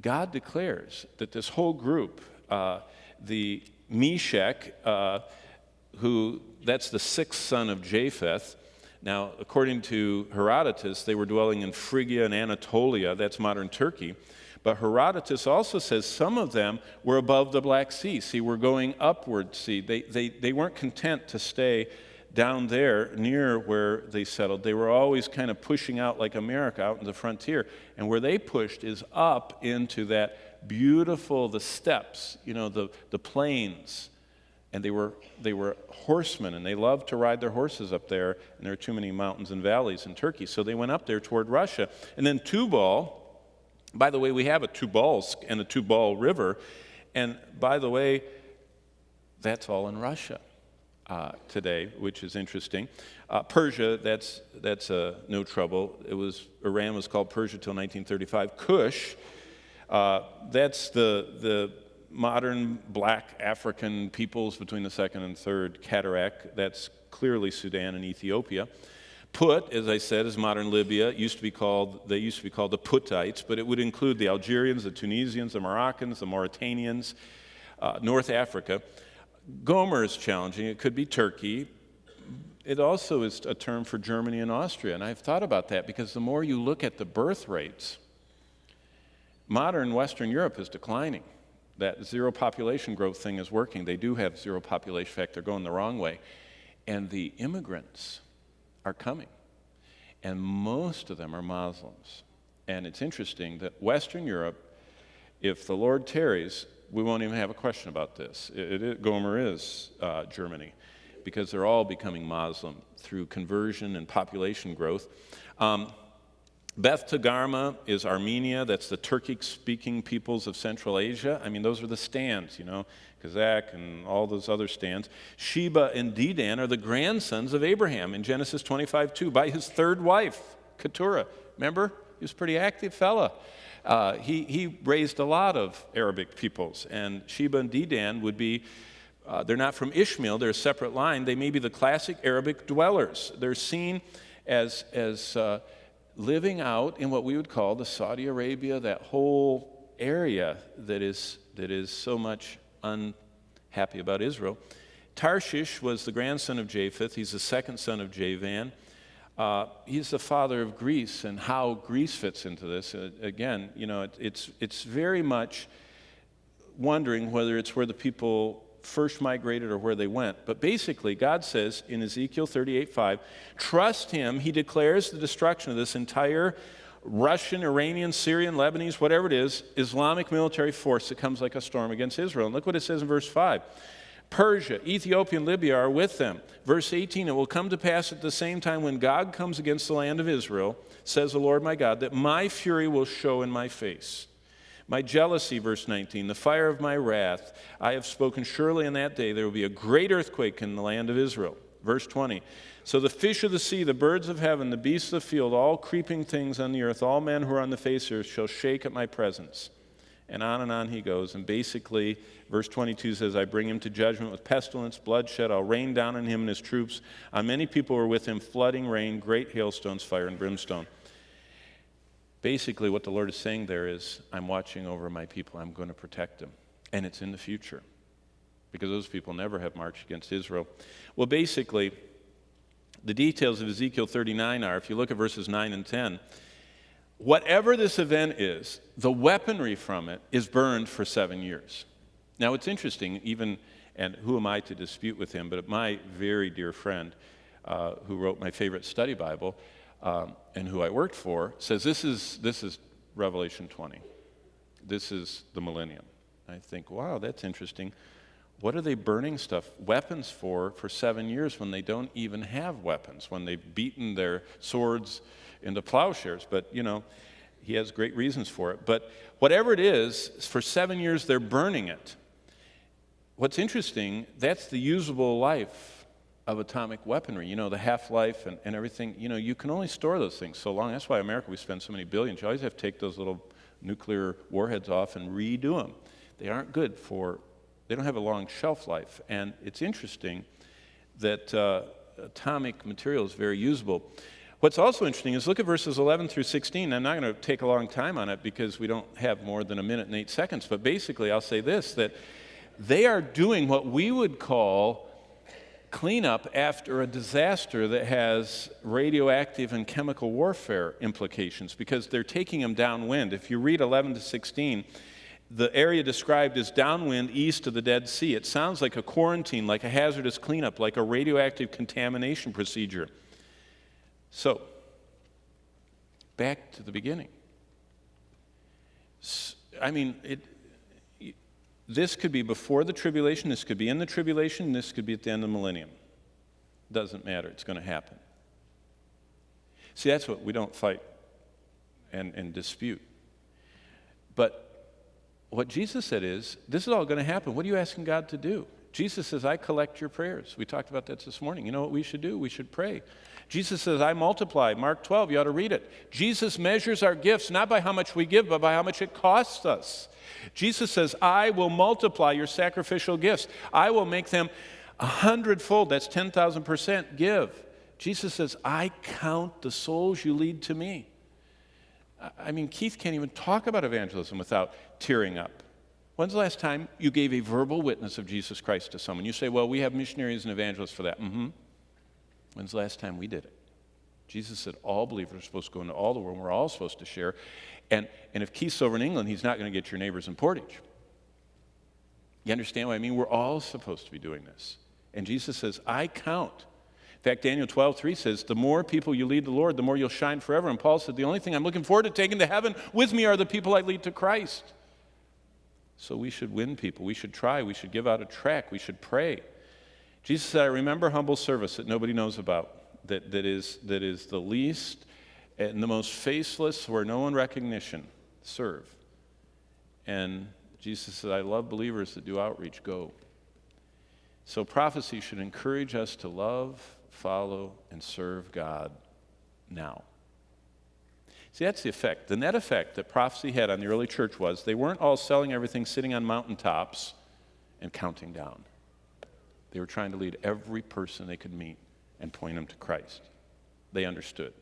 God declares that this whole group, the Meshach, that's the sixth son of Japheth. Now, according to Herodotus, they were dwelling in Phrygia and Anatolia, that's modern Turkey. But Herodotus also says some of them were above the Black Sea. See, we're going upward. See, they weren't content to stay down there near where they settled. They were always kind of pushing out like America, out in the frontier. And where they pushed is up into that beautiful, the steppes, the plains. And they were horsemen, and they loved to ride their horses up there, and there are too many mountains and valleys in Turkey. So they went up there toward Russia. And then Tubal, by the way, we have a Tubalsk and a Tubal River, and by the way, that's all in Russia today, which is interesting. Persia, that's no trouble. Iran was called Persia till 1935. Kush, that's the modern black African peoples between the second and third cataract. That's clearly Sudan and Ethiopia. Put, as I said, is modern Libya. They used to be called the Puttites, but it would include the Algerians, the Tunisians, the Moroccans, the Mauritanians, North Africa. Gomer is challenging. It could be Turkey. It also is a term for Germany and Austria, and I've thought about that because the more you look at the birth rates, modern Western Europe is declining. That zero population growth thing is working. They do have zero population. In fact, they're going the wrong way. And the immigrants are coming. And most of them are Muslims. And it's interesting that Western Europe, if the Lord tarries, we won't even have a question about this. Gomer is Germany, because they're all becoming Muslim through conversion and population growth. Beth Togarmah is Armenia. That's the Turkic-speaking peoples of Central Asia. I mean, those are the stands, Kazakh and all those other stands. Sheba and Dedan are the grandsons of Abraham in Genesis 25:2 by his third wife, Keturah. Remember? He was a pretty active fella. He raised a lot of Arabic peoples, and Sheba and Dedan would be, they're not from Ishmael, they're a separate line. They may be the classic Arabic dwellers. They're seen as living out in what we would call the Saudi Arabia, that whole area that is so much unhappy about Israel. Tarshish was the grandson of Japheth. He's the second son of Javan. He's the father of Greece, and how Greece fits into this. Again, it's very much wondering whether it's where the people first migrated or where they went. But basically, God says in Ezekiel 38:5, trust him. He declares the destruction of this entire Russian, Iranian, Syrian, Lebanese, whatever it is, Islamic military force that comes like a storm against Israel. And look what it says in verse 5. Persia, Ethiopia, and Libya are with them. Verse 18, it will come to pass at the same time when God comes against the land of Israel, says the Lord my God, that my fury will show in my face. My jealousy, verse 19, the fire of my wrath, I have spoken, surely in that day there will be a great earthquake in the land of Israel. Verse 20, so the fish of the sea, the birds of heaven, the beasts of the field, all creeping things on the earth, all men who are on the face of the earth shall shake at my presence. And on he goes. And basically, verse 22 says, I bring him to judgment with pestilence, bloodshed. I'll rain down on him and his troops. On many people who are with him, flooding rain, great hailstones, fire, and brimstone. Basically, what the Lord is saying there is, I'm watching over my people. I'm going to protect them. And it's in the future, because those people never have marched against Israel. Well, basically, the details of Ezekiel 39 are, if you look at verses 9 and 10, whatever this event is, the weaponry from it is burned for 7 years. Now, it's interesting, and who am I to dispute with him, but my very dear friend who wrote my favorite study Bible, and who I worked for, says this is Revelation 20. This is the millennium. I think, wow, that's interesting. What are they burning weapons for 7 years when they don't even have weapons, when they've beaten their swords into plowshares? But, he has great reasons for it. But whatever it is, for 7 years they're burning it. What's interesting, that's the usable life of atomic weaponry, the half-life and everything. You can only store those things so long. That's why America, we spend so many billions. You always have to take those little nuclear warheads off and redo them. They aren't good they don't have a long shelf life. And it's interesting that atomic material is very usable. What's also interesting is look at verses 11 through 16. I'm not going to take a long time on it because we don't have more than 1 minute and 8 seconds. But basically, I'll say this, that they are doing what we would call cleanup after a disaster that has radioactive and chemical warfare implications because they're taking them downwind. If you read 11 to 16, the area described is downwind east of the Dead Sea. It sounds like a quarantine, like a hazardous cleanup, like a radioactive contamination procedure. So, back to the beginning. I mean, this could be before the tribulation, this could be in the tribulation, this could be at the end of the millennium. Doesn't matter, it's going to happen. See, that's what we don't fight and dispute. But what Jesus said is, this is all going to happen. What are you asking God to do? Jesus says, I collect your prayers. We talked about that this morning. You know what we should do? We should pray. Jesus says, I multiply. Mark 12, you ought to read it. Jesus measures our gifts not by how much we give, but by how much it costs us. Jesus says, I will multiply your sacrificial gifts. I will make them 100-fold. That's 10,000% give. Jesus says, I count the souls you lead to me. I mean, Keith can't even talk about evangelism without tearing up. When's the last time you gave a verbal witness of Jesus Christ to someone? You say, well, we have missionaries and evangelists for that. When's the last time we did it? Jesus said all believers are supposed to go into all the world, and we're all supposed to share. And if Keith's over in England, he's not going to get your neighbors in Portage. You understand what I mean? We're all supposed to be doing this. And Jesus says, I count. In fact, Daniel 12:3 says, the more people you lead the Lord, the more you'll shine forever. And Paul said, the only thing I'm looking forward to taking to heaven with me are the people I lead to Christ. So we should win people. We should try. We should give out a tract. We should pray. Jesus said, I remember humble service that nobody knows about, that is the least and the most faceless where no one recognition. Serve. And Jesus said, I love believers that do outreach. Go. So prophecy should encourage us to love, follow, and serve God now. See, that's the effect. The net effect that prophecy had on the early church was they weren't all selling everything sitting on mountaintops and counting down. They were trying to lead every person they could meet and point them to Christ. They understood.